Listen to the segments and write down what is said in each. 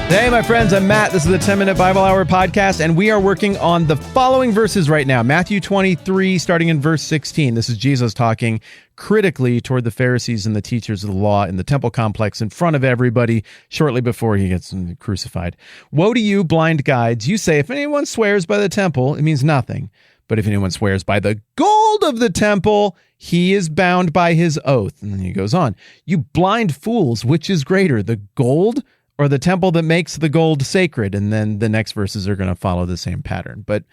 Hey, my friends, I'm Matt. This is the 10-Minute Bible Hour podcast, and we are working on the following verses right now. Matthew 23, starting in verse 16. This is Jesus talking critically toward the Pharisees and the teachers of the law in the temple complex in front of everybody shortly before he gets crucified. Woe to you, blind guides! You say, if anyone swears by the temple, it means nothing. But if anyone swears by the gold of the temple, he is bound by his oath. And then he goes on. You blind fools, which is greater, the gold or the temple that makes the gold sacred? And then the next verses are going to follow the same pattern. But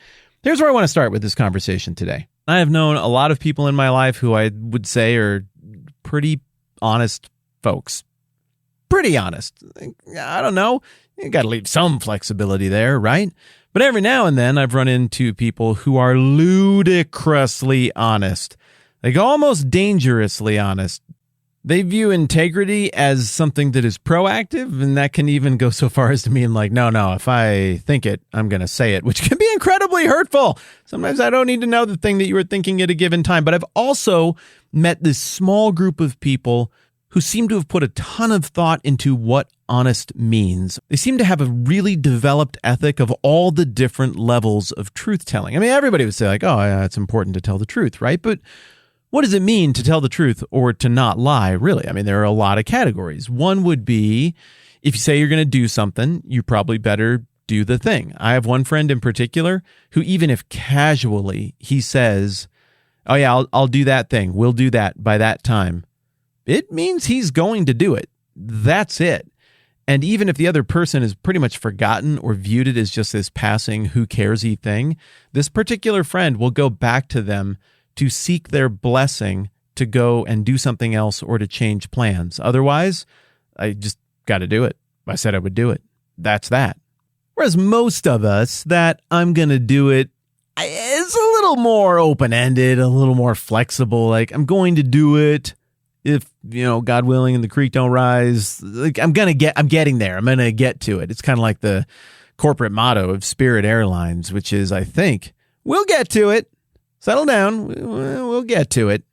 here's where I want to start with this conversation today. I have known a lot of people in my life who I would say are pretty honest folks. Pretty honest. I don't know. You got to leave some flexibility there, right? But every now and then I've run into people who are ludicrously honest. Like almost dangerously honest. They view integrity as something that is proactive, and that can even go so far as to mean like, no, if I think it, I'm going to say it, which can be incredibly hurtful. Sometimes I don't need to know the thing that you were thinking at a given time. But I've also met this small group of people who seem to have put a ton of thought into what honest means. They seem to have a really developed ethic of all the different levels of truth-telling. I mean, everybody would say like, oh, yeah, it's important to tell the truth, right? But what does it mean to tell the truth or to not lie, really? I mean, there are a lot of categories. One would be, if you say you're going to do something, you probably better do the thing. I have one friend in particular who, even if casually he says, oh yeah, I'll do that thing, we'll do that by that time, it means he's going to do it. That's it. And even if the other person has pretty much forgotten or viewed it as just this passing who cares-y thing, this particular friend will go back to them to seek their blessing to go and do something else or to change plans. Otherwise, I just got to do it. I said I would do it. That's that. Whereas most of us, that I'm going to do it is a little more open-ended, a little more flexible. Like, I'm going to do it if, God willing and the creek don't rise. Like, I'm getting there. I'm going to get to it. It's kind of like the corporate motto of Spirit Airlines, which is, I think, we'll get to it. Settle down, we'll get to it.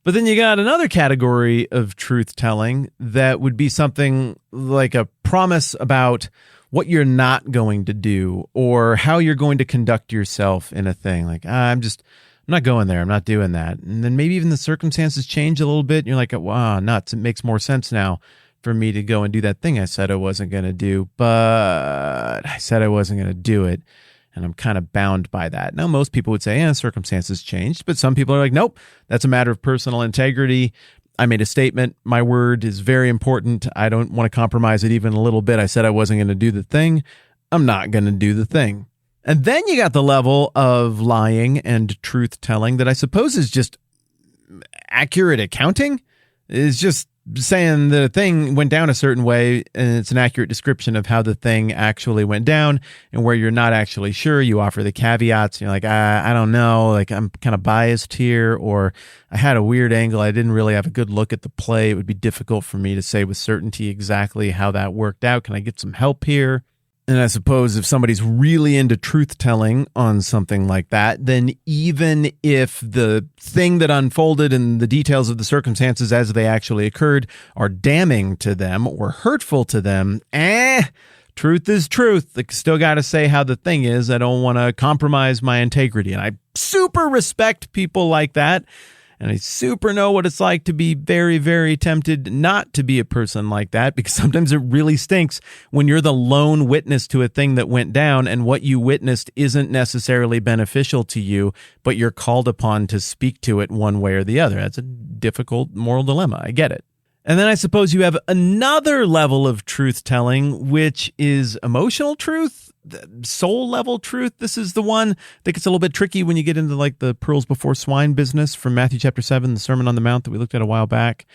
But then you got another category of truth-telling that would be something like a promise about what you're not going to do or how you're going to conduct yourself in a thing. Like, I'm not going there, I'm not doing that. And then maybe even the circumstances change a little bit. And you're like, wow, nuts, it makes more sense now for me to go and do that thing I said I wasn't going to do, but I said I wasn't going to do it. And I'm kind of bound by that. Now, most people would say, circumstances changed. But some people are like, nope, that's a matter of personal integrity. I made a statement. My word is very important. I don't want to compromise it even a little bit. I said I wasn't going to do the thing. I'm not going to do the thing. And then you got the level of lying and truth-telling that I suppose is just accurate accounting. It's just saying the thing went down a certain way, and it's an accurate description of how the thing actually went down, and where you're not actually sure, you offer the caveats. You're like, I don't know, like I'm kind of biased here, or I had a weird angle. I didn't really have a good look at the play. It would be difficult for me to say with certainty exactly how that worked out. Can I get some help here? And I suppose if somebody's really into truth-telling on something like that, then even if the thing that unfolded and the details of the circumstances as they actually occurred are damning to them or hurtful to them, truth is truth. I still got to say how the thing is. I don't want to compromise my integrity. And I super respect people like that. And I super know what it's like to be very, very tempted not to be a person like that, because sometimes it really stinks when you're the lone witness to a thing that went down and what you witnessed isn't necessarily beneficial to you, but you're called upon to speak to it one way or the other. That's a difficult moral dilemma. I get it. And then I suppose you have another level of truth-telling, which is emotional truth, soul-level truth. This is the one that gets a little bit tricky when you get into like the pearls before swine business from Matthew chapter 7, the Sermon on the Mount that we looked at a while back.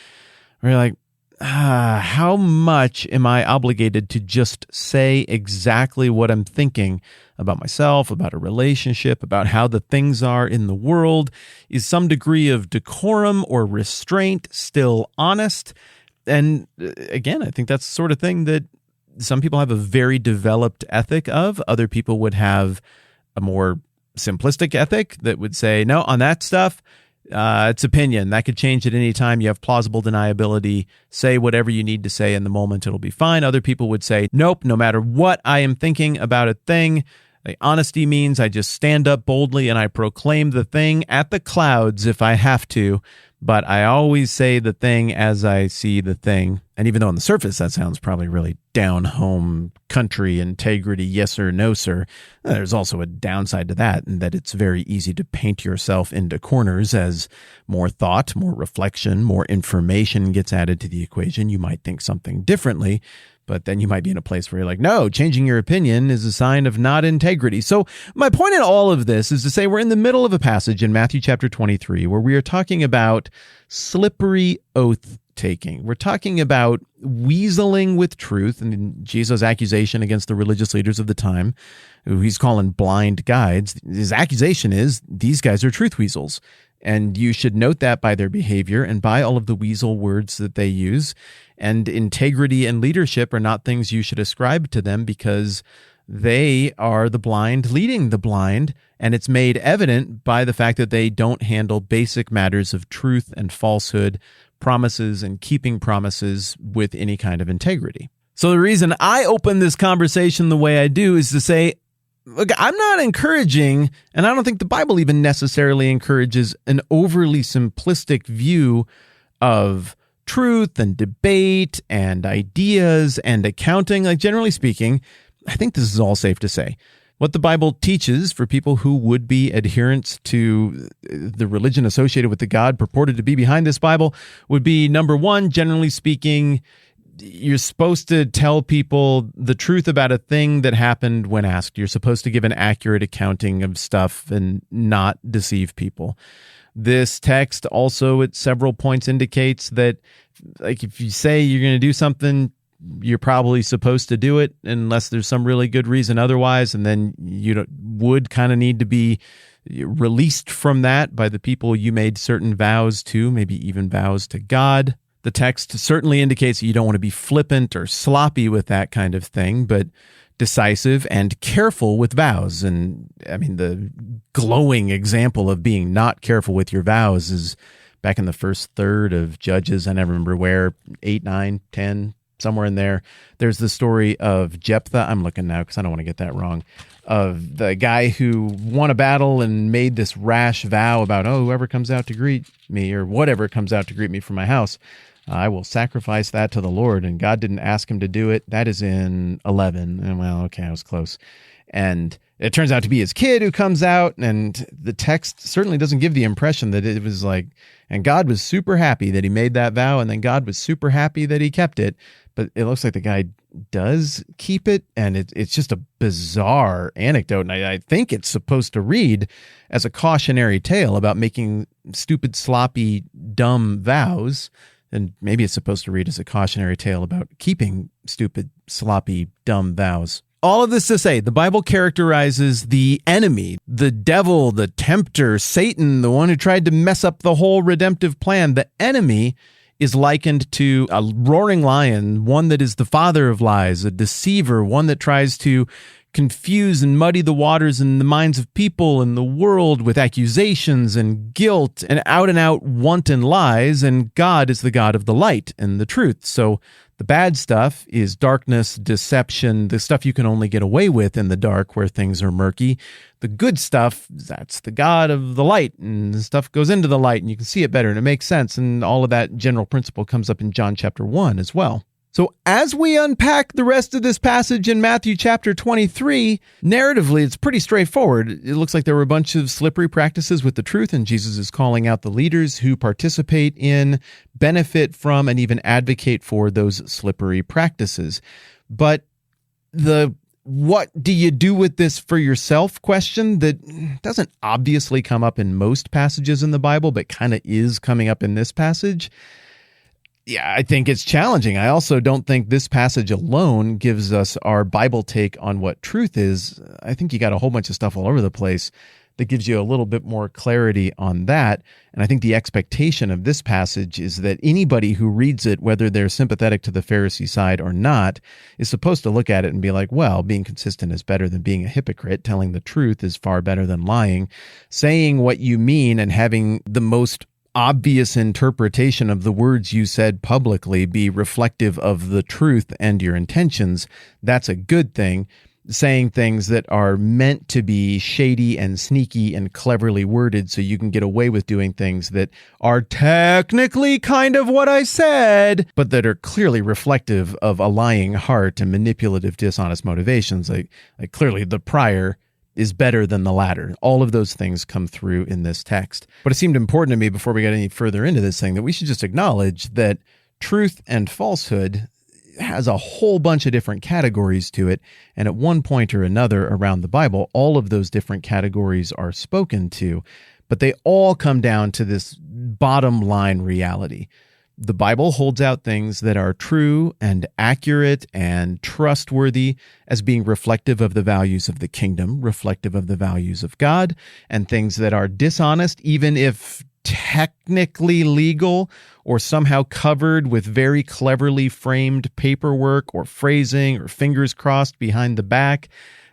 Where you're like, how much am I obligated to just say exactly what I'm thinking about myself, about a relationship, about how the things are in the world? Is some degree of decorum or restraint still honest? And again, I think that's the sort of thing that some people have a very developed ethic of. Other people would have a more simplistic ethic that would say, no, on that stuff, It's opinion. That could change at any time. You have plausible deniability. Say whatever you need to say in the moment. It'll be fine. Other people would say, nope, no matter what I am thinking about a thing, honesty means I just stand up boldly and I proclaim the thing at the clouds if I have to, but I always say the thing as I see the thing. And even though on the surface that sounds probably really down-home country integrity, yes sir, no sir, there's also a downside to that, in that it's very easy to paint yourself into corners as more thought, more reflection, more information gets added to the equation. You might think something differently, but then you might be in a place where you're like, no, changing your opinion is a sign of not integrity. So my point in all of this is to say we're in the middle of a passage in Matthew chapter 23 where we are talking about slippery oath taking. We're talking about weaseling with truth, and Jesus' accusation against the religious leaders of the time, who he's calling blind guides. His accusation is these guys are truth weasels. And you should note that by their behavior and by all of the weasel words that they use. And integrity and leadership are not things you should ascribe to them, because they are the blind leading the blind. And it's made evident by the fact that they don't handle basic matters of truth and falsehood, promises and keeping promises with any kind of integrity. So the reason I open this conversation the way I do is to say, look, I'm not encouraging, and I don't think the Bible even necessarily encourages, an overly simplistic view of truth and debate and ideas and accounting. Like, generally speaking, I think this is all safe to say. What the Bible teaches for people who would be adherents to the religion associated with the God purported to be behind this Bible would be, number one, generally speaking, you're supposed to tell people the truth about a thing that happened when asked. You're supposed to give an accurate accounting of stuff and not deceive people. This text also at several points indicates that, like, if you say you're going to do something, you're probably supposed to do it unless there's some really good reason otherwise, and then you would kind of need to be released from that by the people you made certain vows to, maybe even vows to God. The text certainly indicates that you don't want to be flippant or sloppy with that kind of thing, but decisive and careful with vows. And I mean, the glowing example of being not careful with your vows is back in the first third of Judges. I never remember where, 8, 9, 10, somewhere in there. There's the story of Jephthah. I'm looking now because I don't want to get that wrong. Of the guy who won a battle and made this rash vow about, whoever comes out to greet me, or whatever comes out to greet me from my house, I will sacrifice that to the Lord. And God didn't ask him to do it. That is in 11. And well, okay, I was close. And it turns out to be his kid who comes out, and the text certainly doesn't give the impression that it was like, and God was super happy that he made that vow, and then God was super happy that he kept it. But it looks like the guy does keep it, and it's just a bizarre anecdote. And I think it's supposed to read as a cautionary tale about making stupid, sloppy, dumb vows. And maybe it's supposed to read as a cautionary tale about keeping stupid, sloppy, dumb vows. All of this to say, the Bible characterizes the enemy, the devil, the tempter, Satan, the one who tried to mess up the whole redemptive plan. The enemy is likened to a roaring lion, one that is the father of lies, a deceiver, one that tries to confuse and muddy the waters in the minds of people and the world with accusations and guilt and out wanton lies. And God is the God of the light and the truth. So the bad stuff is darkness, deception, the stuff you can only get away with in the dark where things are murky. The good stuff, that's the God of the light, and the stuff goes into the light and you can see it better and it makes sense. And all of that general principle comes up in John chapter 1 as well. So as we unpack the rest of this passage in Matthew chapter 23, narratively, it's pretty straightforward. It looks like there were a bunch of slippery practices with the truth, and Jesus is calling out the leaders who participate in, benefit from, and even advocate for those slippery practices. But the what do you do with this for yourself question that doesn't obviously come up in most passages in the Bible, but kind of is coming up in this passage. Yeah, I think it's challenging. I also don't think this passage alone gives us our Bible take on what truth is. I think you got a whole bunch of stuff all over the place that gives you a little bit more clarity on that. And I think the expectation of this passage is that anybody who reads it, whether they're sympathetic to the Pharisee side or not, is supposed to look at it and be like, well, being consistent is better than being a hypocrite. Telling the truth is far better than lying. Saying what you mean and having the most obvious interpretation of the words you said publicly be reflective of the truth and your intentions, that's a good thing. Saying things that are meant to be shady and sneaky and cleverly worded so you can get away with doing things that are technically kind of what I said, but that are clearly reflective of a lying heart and manipulative, dishonest motivations. Like clearly the prior is better than the latter. All of those things come through in this text. But it seemed important to me before we got any further into this thing that we should just acknowledge that truth and falsehood has a whole bunch of different categories to it. And at one point or another around the Bible, all of those different categories are spoken to, but they all come down to this bottom line reality. The Bible holds out things that are true and accurate and trustworthy as being reflective of the values of the kingdom, reflective of the values of God, and things that are dishonest, even if technically legal or somehow covered with very cleverly framed paperwork or phrasing or fingers crossed behind the back,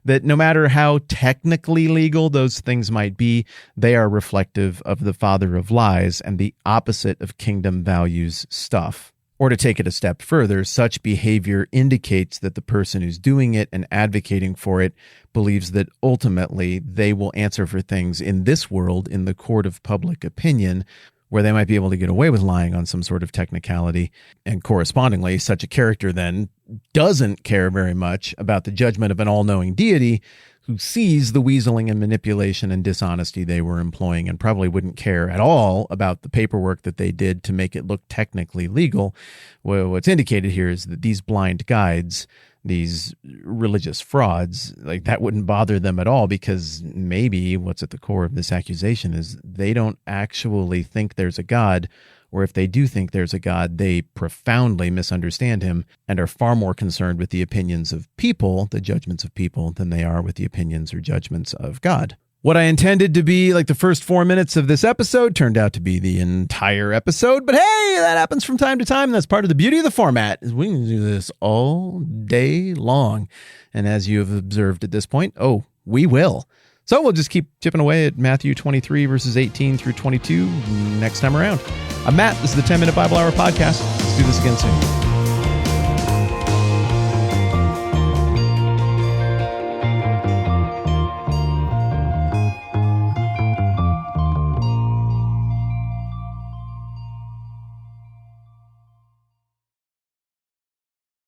that no matter how technically legal those things might be, they are reflective of the father of lies and the opposite of kingdom values stuff. Or to take it a step further, such behavior indicates that the person who's doing it and advocating for it believes that ultimately they will answer for things in this world in the court of public opinion, where they might be able to get away with lying on some sort of technicality. And correspondingly, such a character then doesn't care very much about the judgment of an all-knowing deity who sees the weaseling and manipulation and dishonesty they were employing, and probably wouldn't care at all about the paperwork that they did to make it look technically legal. Well, what's indicated here is that these blind guides, these religious frauds, like that wouldn't bother them at all, because maybe what's at the core of this accusation is they don't actually think there's a God, or if they do think there's a God, they profoundly misunderstand him and are far more concerned with the opinions of people, the judgments of people, than they are with the opinions or judgments of God. What I intended to be like the first 4 minutes of this episode turned out to be the entire episode. But hey, that happens from time to time. And that's part of the beauty of the format, is we can do this all day long. And as you have observed at this point, we will. So we'll just keep chipping away at Matthew 23, verses 18 through 22 next time around. I'm Matt. This is the 10-Minute Bible Hour Podcast. Let's do this again soon.